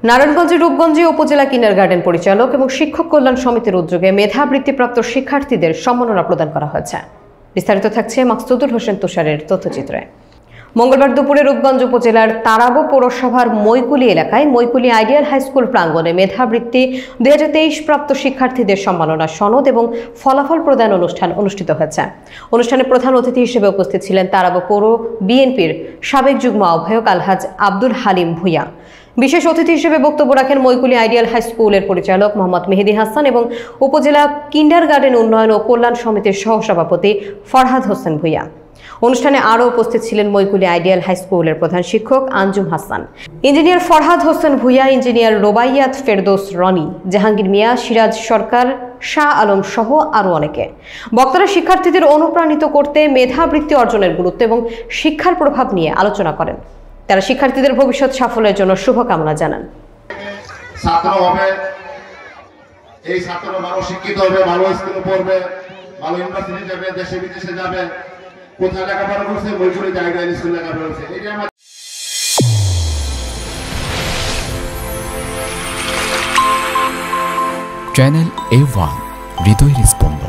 নারায়ণগঞ্জের রূপগঞ্জে উপজেলা কিন্ডারগার্টেন পরিচালক এবং শিক্ষক কল্যাণ সমিতির উদ্যোগে মেধাবৃত্তিপ্রাপ্ত শিক্ষার্থীদের সম্মাননা প্রদান করা হয়েছে। বিস্তারিত থাকছে মাকসুদুল হোসেন তুষারের তথ্যচিত্রে। মঙ্গলবার দুপুরে রূপগঞ্জ উপজেলার তারাবো পৌরসভার মৈকুলি এলাকায় মৈকুলি আইডিয়াল হাই স্কুল প্রাঙ্গণে মেধাবৃত্তি 2023 প্রাপ্ত শিক্ষার্থীদের সম্মাননা সনদ এবং ফলাফল প্রদান অনুষ্ঠান অনুষ্ঠিত হয়েছে। অনুষ্ঠানে প্রধান অতিথি হিসেবে উপস্থিত ছিলেন তারাবো পৌর বিএনপির সাবেক যুগ্ম আহ্বায়ক আলহাজ আব্দুল হালিম ভূঁইয়া। বিশেষ অতিথি হিসেবে বক্তব্য রাখেন মৈকুলি আইডিয়াল হাই স্কুলের পরিচালক মোহাম্মদ মেহেদি হাসান এবং উপজেলা কিন্ডারগার্টেন উন্নয়ন ও কল্যাণ সমিতির সহসভাপতি ফরহাদ হোসেন ভূঁইয়া। অনুষ্ঠানে আরও উপস্থিত ছিলেন মৈকুলি আইডিয়াল হাই স্কুলের প্রধান শিক্ষক আঞ্জুম হাসান, ইঞ্জিনিয়ার ফরহাদ হোসেন ভূঁইয়া, ইঞ্জিনিয়ার রোবাইয়াত ফেরদৌস রনি, জাহাঙ্গীর মিয়া, সিরাজ সরকার, শাহ আলম সহ আরও অনেকে। বক্তারা শিক্ষার্থীদের অনুপ্রাণিত করতে মেধাবৃত্তি অর্জনের গুরুত্ব এবং শিক্ষার প্রভাব নিয়ে আলোচনা করেন। তারা শিক্ষার্থীদের ভবিষ্যৎ সাফল্যের জন্য শুভকামনা জানান। ছাত্র হবে, এই ছাত্র ভালো শিক্ষিত হবে, ভালো স্কুলে পড়বে, ভালো ইউনিভার্সিটি যাবে, দেশে বিদেশে যাবে। কোথায় লেখাপড়া করছে? মৈকুলি জায়গায় স্কুল লেখাপড়া করছে। এটা আমার চ্যানেল A1 হৃদয়ের স্পন্দন।